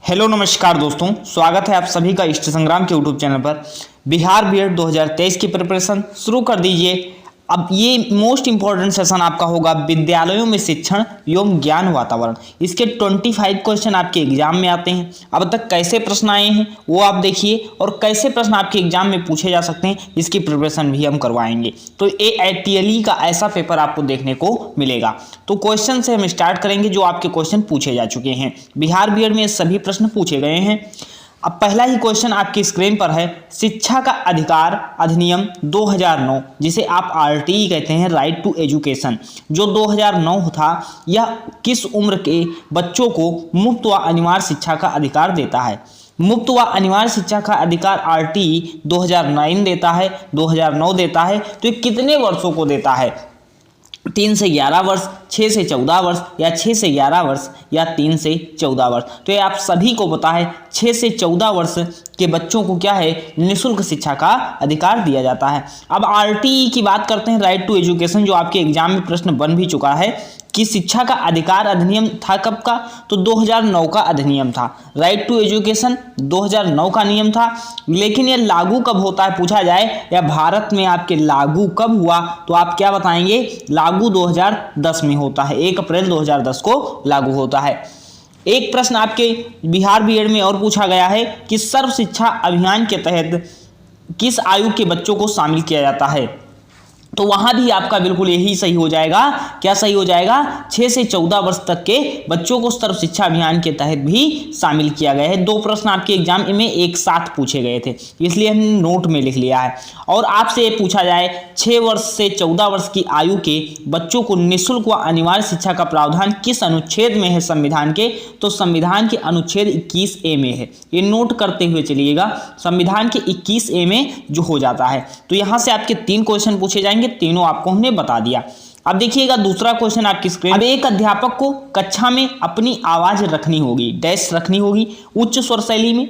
Hello नमस्कार दोस्तों, स्वागत है आप सभी का इष्ट संग्राम के यूट्यूब चैनल पर। बिहार बीएड 2023 की प्रिपरेशन शुरू कर दीजिए। अब ये मोस्ट इंपॉर्टेंट सेशन आपका होगा विद्यालयों में शिक्षण एवं ज्ञान वातावरण। इसके 25 क्वेश्चन आपके एग्जाम में आते हैं। अब तक कैसे प्रश्न आए हैं वो आप देखिए और कैसे प्रश्न आपके एग्जाम में पूछे जा सकते हैं, इसकी प्रिपरेशन भी हम करवाएंगे। तो AITLE का ऐसा पेपर आपको देखने को मिलेगा। तो क्वेश्चन से हम स्टार्ट करेंगे जो आपके क्वेश्चन पूछे जा चुके हैं। बिहार बीएड में सभी प्रश्न पूछे गए हैं। अब पहला ही क्वेश्चन आपकी स्क्रीन पर है, शिक्षा का अधिकार अधिनियम 2009, जिसे आप RTE कहते हैं, राइट टू एजुकेशन, जो 2009 था, यह किस उम्र के बच्चों को मुफ्त व अनिवार्य शिक्षा का अधिकार देता है? मुफ्त व अनिवार्य शिक्षा का अधिकार RTE 2009 देता है, 2009 देता है। तो ये कितने वर्षों को देता है? 3 से 11 वर्ष, 6 से 14 वर्ष, या 6 से 11 वर्ष, या 3 से 14 वर्ष। तो ये आप सभी को पता है, 6 से 14 वर्ष के बच्चों को क्या है, निःशुल्क शिक्षा का अधिकार दिया जाता है। अब RTE की बात करते हैं, राइट टू एजुकेशन, जो आपके एग्जाम में प्रश्न बन भी चुका है कि शिक्षा का अधिकार अधिनियम था कब का? तो 2009 का अधिनियम था। राइट टू एजुकेशन 2009 का नियम था, लेकिन यह लागू कब होता है पूछा जाए, या भारत में आपके लागू कब हुआ, तो आप क्या बताएंगे? लागू 2010 में होता है, 1 अप्रैल 2010 को लागू होता है। एक प्रश्न आपके बिहार बीएड में और पूछा गया है कि सर्व शिक्षा अभियान के तहत किस आयु के बच्चों को शामिल किया जाता है? तो वहां भी आपका बिल्कुल यही सही हो जाएगा। क्या सही हो जाएगा? 6 से 14 वर्ष तक के बच्चों को सर्व शिक्षा अभियान के तहत भी शामिल किया गया है। 2 प्रश्न आपके एग्जाम में एक साथ पूछे गए थे, इसलिए हमने नोट में लिख लिया है। और आपसे ये पूछा जाए, 6 वर्ष से 14 वर्ष की आयु के बच्चों को निःशुल्क व अनिवार्य शिक्षा का प्रावधान किस अनुच्छेद में है संविधान के? तो संविधान के अनुच्छेद 21A में है। ये नोट करते हुए चलिएगा, संविधान के 21A में जो हो जाता है। तो यहां से आपके 3 क्वेश्चन पूछे जाएंगे, तीनों आपको हमने बता दिया। अब देखिएगा दूसरा क्वेश्चन आपकी स्क्रीन। अब एक अध्यापक को कक्षा में अपनी आवाज रखनी होगी, डैश रखनी होगी, उच्च स्वर शैली में,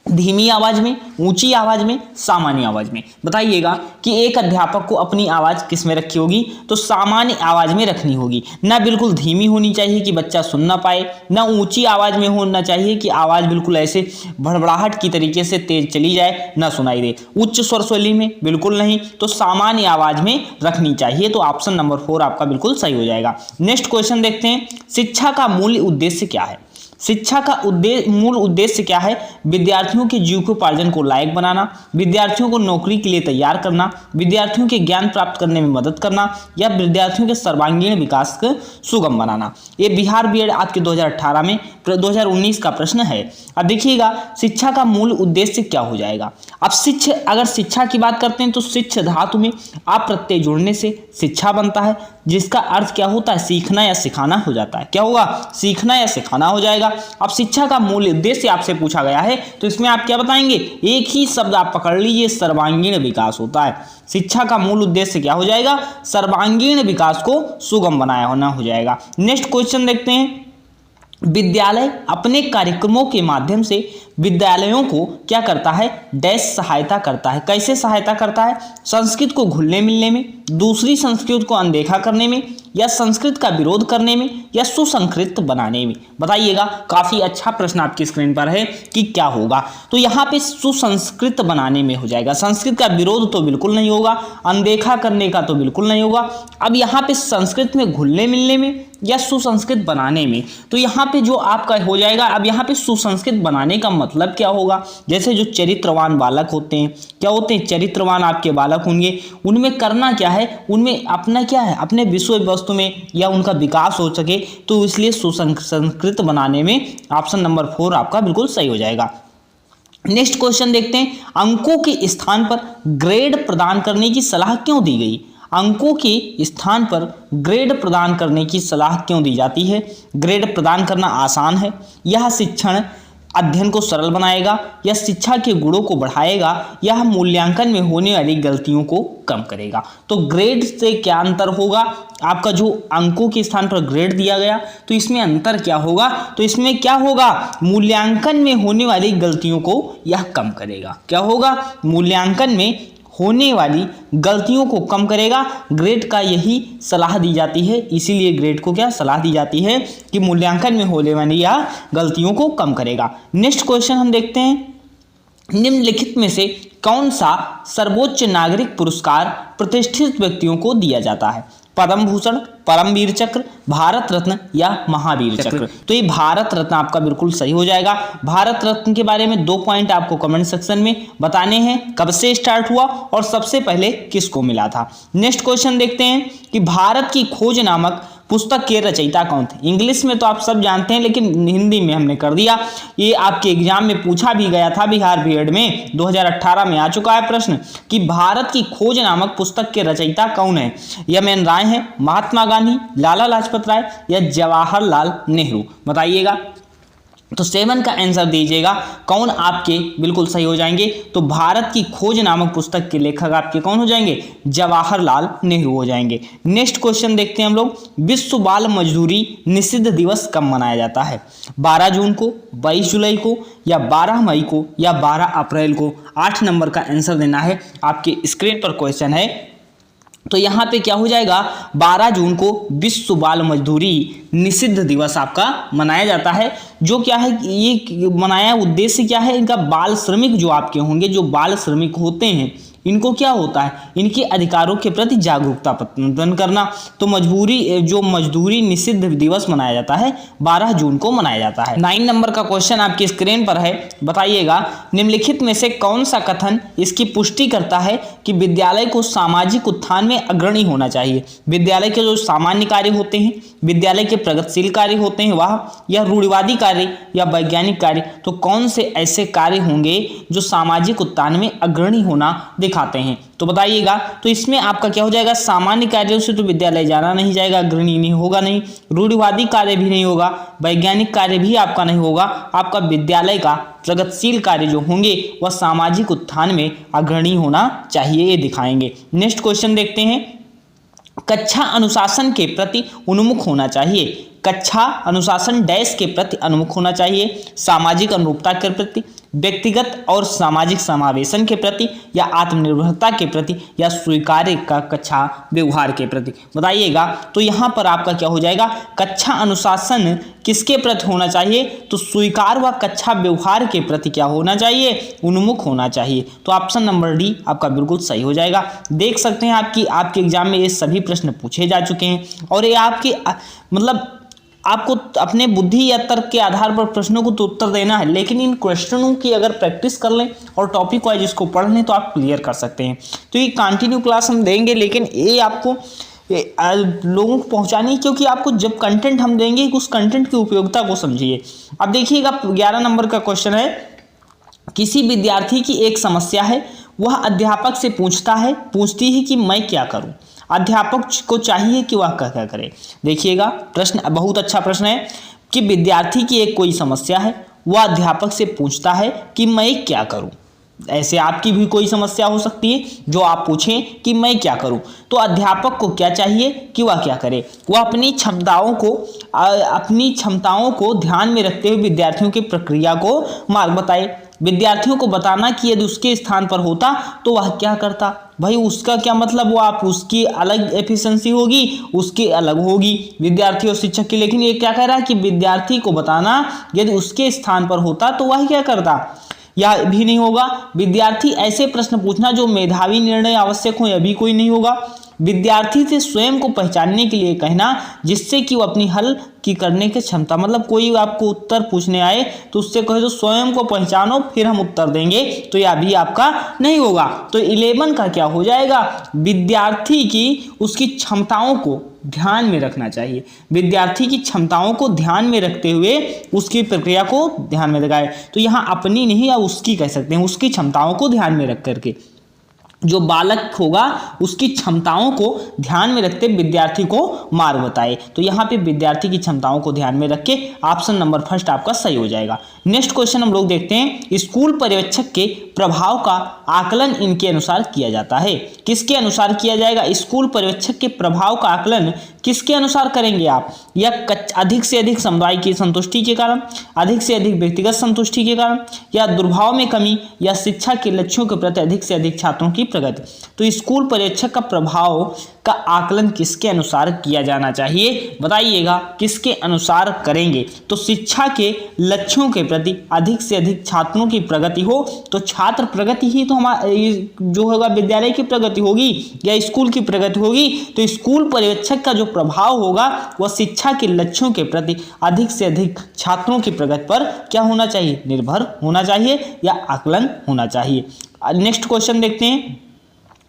धीमी आवाज में, ऊंची आवाज में, सामान्य आवाज में। बताइएगा कि एक अध्यापक को अपनी आवाज किस में रखी होगी? तो सामान्य आवाज में रखनी होगी। ना बिल्कुल धीमी होनी चाहिए कि बच्चा सुन ना पाए, ना ऊंची आवाज में होना चाहिए कि आवाज बिल्कुल ऐसे भड़बड़ाहट की तरीके से तेज चली जाए, ना सुनाई दे। उच्च स्वर शैली में बिल्कुल नहीं, तो सामान्य आवाज में रखनी चाहिए। तो ऑप्शन नंबर 4 आपका बिल्कुल सही हो जाएगा। नेक्स्ट क्वेश्चन देखते हैं, शिक्षा का मूल उद्देश्य क्या है? शिक्षा का मूल उद्देश्य क्या है? विद्यार्थियों के जीविकोपार्जन को लायक बनाना, विद्यार्थियों को नौकरी के लिए तैयार करना, विद्यार्थियों के ज्ञान प्राप्त करने में मदद करना, या विद्यार्थियों के सर्वांगीण विकास को सुगम बनाना। ये बिहार बीएड आपके 2018 में 2019 का प्रश्न है। अब देखिएगा शिक्षा का मूल उद्देश्य क्या हो जाएगा। अब अगर शिक्षा की बात करते हैं तो शिक्ष धातु में आप प्रत्यय जुड़ने से शिक्षा बनता है, जिसका अर्थ क्या होता है? सीखना या सिखाना हो जाता है। क्या होगा? सीखना या सिखाना हो जाएगा। अब शिक्षा का मूल उद्देश्य आपसे पूछा गया है, तो इसमें आप क्या बताएंगे? एक ही शब्द आप पकड़ लीजिए, सर्वांगीण विकास होता है। शिक्षा का मूल उद्देश्य क्या हो जाएगा? सर्वांगीण विकास को सुगम बनाया होना हो जाएगा। नेक्स्ट क्वेश्चन देखते हैं, विद्यालय अपने कार्यक्रमों के माध्यम से विद्यालयों को क्या करता है? डैश सहायता करता है। कैसे सहायता करता है? संस्कृत को घुलने मिलने में, दूसरी संस्कृत को अनदेखा करने में, या संस्कृत का विरोध करने में, या सुसंस्कृत बनाने में। बताइएगा, काफी अच्छा प्रश्न आपकी स्क्रीन पर है कि क्या होगा। तो यहाँ पे सुसंस्कृत बनाने में हो जाएगा। संस्कृत का विरोध तो बिल्कुल नहीं होगा, अनदेखा करने का तो बिल्कुल नहीं होगा। अब यहाँ पे संस्कृत में घुलने मिलने में या सुसंस्कृत बनाने में, तो यहाँ पे जो आपका हो जाएगा। अब यहाँ पे सुसंस्कृत बनाने का मतलब क्या होगा? जैसे जो चरित्रवान बालक होते हैं, क्या होते हैं? चरित्रवान आपके बालक होंगे, उनमें करना क्या है? उनमें अपना क्या है? अपने विषय वस्तु में या उनका विकास हो सके, तो इसलिए सुसंस्कृत बनाने में ऑप्शन नंबर 4 आपका बिल्कुल सही हो जाएगा। नेक्स्ट क्वेश्चन देखते हैं, अंकों के स्थान पर ग्रेड प्रदान करने की सलाह क्यों दी गई? अंकों के स्थान पर ग्रेड प्रदान करने की सलाह क्यों दी जाती है? ग्रेड प्रदान करना आसान है, यह शिक्षण अध्ययन को सरल बनाएगा, या शिक्षा के गुणों को बढ़ाएगा, यह मूल्यांकन में होने वाली गलतियों को कम करेगा। तो ग्रेड से क्या अंतर होगा? आपका जो अंकों के स्थान पर ग्रेड दिया गया, तो इसमें अंतर क्या होगा? तो इसमें क्या होगा? मूल्यांकन में होने वाली गलतियों को यह कम करेगा। क्या होगा? मूल्यांकन में होने वाली गलतियों को कम करेगा। ग्रेड का यही सलाह दी जाती है, इसीलिए ग्रेड को क्या सलाह दी जाती है कि मूल्यांकन में होने वाली या गलतियों को कम करेगा। नेक्स्ट क्वेश्चन हम देखते हैं, निम्नलिखित में से कौन सा सर्वोच्च नागरिक पुरस्कार प्रतिष्ठित व्यक्तियों को दिया जाता है? पद्म भूषण, परमवीर चक्र, भारत रत्न या महावीर चक्र? तो ये भारत रत्न आपका बिल्कुल सही हो जाएगा। भारत रत्न के बारे में 2 पॉइंट आपको कमेंट सेक्शन में बताने हैं, कब से स्टार्ट हुआ और सबसे पहले किसको मिला था। नेक्स्ट क्वेश्चन देखते हैं कि भारत की खोज नामक पुस्तक के रचयिता कौन थे? इंग्लिश में तो आप सब जानते हैं, लेकिन हिंदी में हमने कर दिया। ये आपके एग्जाम में पूछा भी गया था, बिहार बीएड में 2018 में आ चुका है प्रश्न कि भारत की खोज नामक पुस्तक के रचयिता कौन है? एम.एन. राय हैं, महात्मा गांधी, लाला लाजपत राय या जवाहरलाल नेहरू? बताइएगा। तो 7 का आंसर दीजिएगा, कौन आपके बिल्कुल सही हो जाएंगे। तो भारत की खोज नामक पुस्तक के लेखक आपके कौन हो जाएंगे? जवाहरलाल नेहरू हो जाएंगे। नेक्स्ट क्वेश्चन देखते हैं हम लोग, विश्व बाल मजदूरी निषिद्ध दिवस कब मनाया जाता है? 12 जून को, 22 जुलाई को या 12 मई को या 12 अप्रैल को? 8 नंबर का आंसर देना है। आपके स्क्रीन पर क्वेश्चन है, तो यहाँ पे क्या हो जाएगा? 12 जून को विश्व बाल मजदूरी निषिद्ध दिवस आपका मनाया जाता है। जो क्या है, ये मनाया उद्देश्य क्या है? इनका बाल श्रमिक जो आपके होंगे, जो बाल श्रमिक होते हैं, इनको क्या होता है? इनके अधिकारों के प्रति जागरूकता उत्पन्न करना। तो मजदूरी निषिद्ध दिवस मनाया जाता है, 12 जून को मनाया जाता है। 9 नंबर का क्वेश्चन आपकी स्क्रीन पर है, बताइएगा, निम्नलिखित में से कौन सा कथन इसकी पुष्टि करता है कि विद्यालय को सामाजिक उत्थान में अग्रणी होना चाहिए? विद्यालय के जो सामान्य कार्य होते हैं, विद्यालय के प्रगतिशील कार्य होते हैं वह, या रूढ़िवादी कार्य या वैज्ञानिक कार्य? तो कौन से ऐसे कार्य होंगे जो सामाजिक उत्थान में अग्रणी होना दिखाते हैं? तो बताइएगा। तो इसमें आपका क्या हो जाएगा? सामान्य कार्यों से तो विद्यालय जाना नहीं जाएगा, अग्रणी नहीं होगा, नहीं रूढ़िवादी कार्य भी नहीं होगा, वैज्ञानिक कार्य भी आपका नहीं होगा। आपका विद्यालय का प्रगतिशील कार्य जो होंगे वह सामाजिक उत्थान में अग्रणी होना चाहिए, ये दिखाएंगे। नेक्स्ट क्वेश्चन देखते हैं, कक्षा अनुशासन के प्रति उन्मुख होना चाहिए। कक्षा अनुशासन डैश के प्रति उन्मुख होना चाहिए? सामाजिक अनुरूपता के प्रति, व्यक्तिगत और सामाजिक समावेशन के प्रति, या आत्मनिर्भरता के प्रति, या स्वीकार्य का कक्षा व्यवहार के प्रति? बताइएगा। तो यहाँ पर आपका क्या हो जाएगा? कक्षा अनुशासन किसके प्रति होना चाहिए? तो स्वीकार व कक्षा व्यवहार के प्रति क्या होना चाहिए? उन्मुख होना चाहिए। तो ऑप्शन नंबर डी आपका बिल्कुल सही हो जाएगा। देख सकते हैं आपके एग्जाम में ये सभी प्रश्न पूछे जा चुके हैं, और ये आपके मतलब आपको अपने बुद्धि या तर्क के आधार पर प्रश्नों को तो उत्तर देना है, लेकिन इन क्वेश्चनों की अगर प्रैक्टिस कर लें और टॉपिक वाइज इसको पढ़ लें तो आप क्लियर कर सकते हैं। तो ये कंटिन्यू क्लास हम देंगे, लेकिन ये आपको लोगों को पहुंचानी, क्योंकि आपको जब कंटेंट हम देंगे उस कंटेंट की उपयोगिता को समझिए। अब देखिएगा, 11 नंबर का क्वेश्चन है, किसी विद्यार्थी की एक समस्या है, वह अध्यापक से पूछती है कि मैं क्या करूं? अध्यापक को चाहिए कि वह क्या करे? देखिएगा, प्रश्न बहुत अच्छा प्रश्न है कि विद्यार्थी की एक कोई समस्या है, वह अध्यापक से पूछता है कि मैं क्या करूं। ऐसे आपकी भी कोई समस्या हो सकती है जो आप पूछें कि मैं क्या करूं, तो अध्यापक को क्या चाहिए कि वह क्या करे? वह अपनी क्षमताओं को ध्यान में रखते हुए विद्यार्थियों की प्रक्रिया को मार्ग बताए। विद्यार्थियों को बताना कि यदि उसके स्थान पर होता तो वह क्या करता। भाई उसका क्या मतलब, वो आप उसकी अलग एफिशिएंसी होगी, उसकी अलग होगी विद्यार्थी और शिक्षक की। लेकिन ये क्या कह रहा है कि विद्यार्थी को बताना यदि उसके स्थान पर होता तो वह क्या करता, यह भी नहीं होगा। विद्यार्थी ऐसे प्रश्न पूछना जो मेधावी निर्णय आवश्यक हो, यह भी कोई नहीं होगा। विद्यार्थी से स्वयं को पहचानने के लिए कहना जिससे कि वो अपनी हल की करने की क्षमता, मतलब कोई आपको उत्तर पूछने आए तो उससे कहे तो स्वयं को पहचानो फिर हम उत्तर देंगे, तो यह भी आपका नहीं होगा। तो 11 का क्या हो जाएगा? विद्यार्थी की उसकी क्षमताओं को ध्यान में रखना चाहिए। विद्यार्थी की क्षमताओं को ध्यान में रखते हुए उसकी प्रक्रिया को ध्यान में लगाए। तो यहाँ अपनी नहीं या उसकी कह सकते हैं, उसकी क्षमताओं को ध्यान में रख करके जो बालक होगा उसकी क्षमताओं को ध्यान में रखते विद्यार्थी को मार्ग बताए। तो यहाँ पे विद्यार्थी की क्षमताओं को ध्यान में रख के ऑप्शन नंबर फर्स्ट आपका सही हो जाएगा। नेक्स्ट क्वेश्चन हम लोग देखते हैं, स्कूल पर्यवेक्षक के प्रभाव का आकलन इनके अनुसार किया जाता है। किसके अनुसार किया जाएगा? स्कूल पर्यवेक्षक के प्रभाव का आकलन किसके अनुसार करेंगे आप? या अधिक से अधिक समुदाय की संतुष्टि के कारण, अधिक से अधिक व्यक्तिगत संतुष्टि के कारण, या दुर्भाव में कमी, या शिक्षा के लक्ष्यों के प्रति अधिक से अधिक छात्रों की प्रगति। तो स्कूल पर्यवेक्षक का प्रभाव का आकलन किसके अनुसार किया जाना चाहिए? बताइएगा किसके अनुसार करेंगे? तो शिक्षा के लक्ष्यों के प्रति अधिक से अधिक छात्रों की प्रगति हो तो छात्र प्रगति ही तो हमारे जो होगा विद्यालय की प्रगति होगी या स्कूल की प्रगति होगी। तो स्कूल पर्यवेक्षक का जो प्रभाव होगा वह शिक्षा के लक्ष्यों के प्रति अधिक से अधिक छात्रों की प्रगति पर क्या होना चाहिए? निर्भर होना चाहिए या आकलन होना चाहिए। नेक्स्ट क्वेश्चन देखते हैं।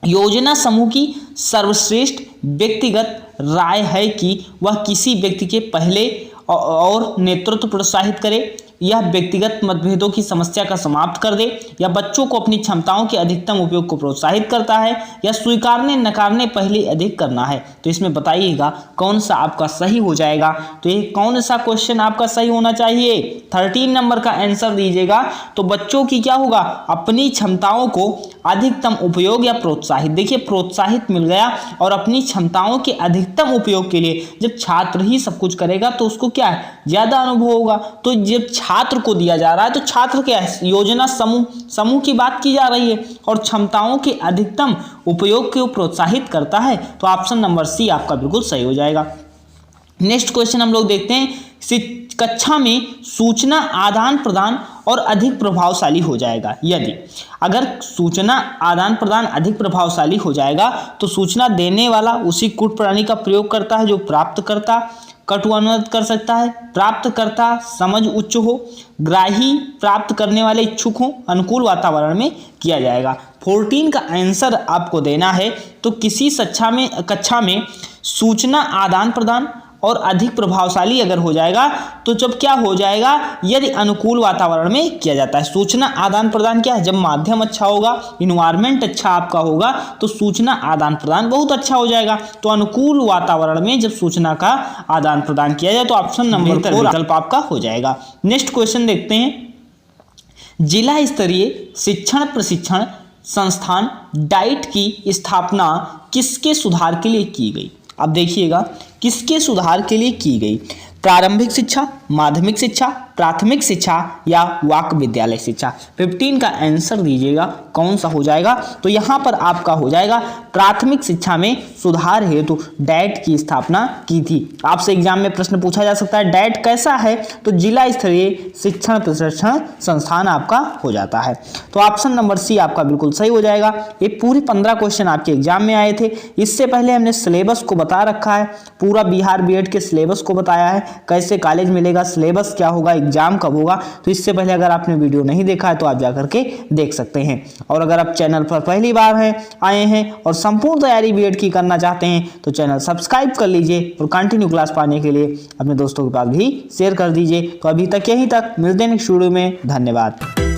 योजना समूह की सर्वश्रेष्ठ व्यक्तिगत राय है कि वह किसी व्यक्ति के पहले और नेतृत्व प्रोत्साहित करे, यह व्यक्तिगत मतभेदों की समस्या का समाप्त कर दे, या बच्चों को अपनी क्षमताओं के अधिकतम उपयोग को प्रोत्साहित करता है, या स्वीकारने नकारने पहले अधिक करना है। तो इसमें बताइएगा कौन सा आपका सही हो जाएगा। तो ये कौन सा क्वेश्चन आपका सही होना चाहिए? 13 नंबर का आंसर दीजिएगा। तो बच्चों की क्या होगा? अपनी क्षमताओं को अधिकतम उपयोग या प्रोत्साहित। देखिए प्रोत्साहित मिल गया और अपनी क्षमताओं के अधिकतम उपयोग के लिए जब छात्र ही सब कुछ करेगा तो उसको क्या है? ज्यादा अनुभव होगा। तो जब छात्र को दिया जा रहा है तो छात्र क्या है? योजना समूह की बात की जा रही है और क्षमताओं के अधिकतम उपयोग को प्रोत्साहित करता है। तो ऑप्शन नंबर सी आपका बिल्कुल सही हो जाएगा। नेक्स्ट क्वेश्चन हम लोग देखते हैं। कक्षा में सूचना आदान प्रदान और अधिक प्रभावशाली हो जाएगा यदि, अगर सूचना आदान प्रदान अधिक प्रभावशाली हो जाएगा तो सूचना देने वाला उसी कूट प्रणाली का प्रयोग करता है जो प्राप्तकर्ता कटु अनुवाद कर सकता है, प्राप्तकर्ता समझ उच्च हो, ग्राही प्राप्त करने वाले इच्छुक हो, अनुकूल वातावरण में किया जाएगा। 14 का आंसर आपको देना है। तो किसी कक्षा में सूचना आदान प्रदान और अधिक प्रभावशाली अगर हो जाएगा तो जब क्या हो जाएगा? यदि अनुकूल वातावरण में किया जाता है। सूचना आदान प्रदान क्या है? जब माध्यम अच्छा होगा, इन्वायरमेंट अच्छा आपका होगा तो सूचना आदान प्रदान बहुत अच्छा हो जाएगा। तो अनुकूल वातावरण में जब सूचना का आदान प्रदान किया जाए तो ऑप्शन नंबर 4 विकल्प आपका हो जाएगा। नेक्स्ट क्वेश्चन देखते हैं। जिला स्तरीय शिक्षण प्रशिक्षण संस्थान डाइट की स्थापना किसके सुधार के लिए की गई? अब देखिएगा किसके सुधार के लिए की गई? प्रारंभिक शिक्षा, माध्यमिक शिक्षा, प्राथमिक शिक्षा या वाक विद्यालय शिक्षा। 15 का आंसर दीजिएगा कौन सा हो जाएगा? तो यहाँ पर आपका हो जाएगा प्राथमिक शिक्षा में सुधार हेतु डैट की स्थापना की थी। आपसे एग्जाम में प्रश्न पूछा जा सकता है डैट कैसा है? तो जिला स्तरीय शिक्षण प्रशिक्षण संस्थान आपका हो जाता है। तो ऑप्शन नंबर सी आपका बिल्कुल सही हो जाएगा। ये पूरी 15 क्वेश्चन आपके एग्जाम में आए थे। इससे पहले हमने सिलेबस को बता रखा है, पूरा बिहार बीएड के सिलेबस को बताया है, कैसे कॉलेज मिलेगा, सिलेबस क्या होगा, एग्जाम कब होगा। तो इससे पहले अगर आपने वीडियो नहीं देखा है तो आप जाकर के देख सकते हैं। और अगर आप चैनल पर पहली बार आए हैं और संपूर्ण तैयारी बीएड की करना चाहते हैं तो चैनल सब्सक्राइब कर लीजिए और कंटिन्यू क्लास पाने के लिए अपने दोस्तों के पास भी शेयर कर दीजिए। तो अभी तक यहीं तक, मिलते हैं नेक्स्ट वीडियो में। धन्यवाद।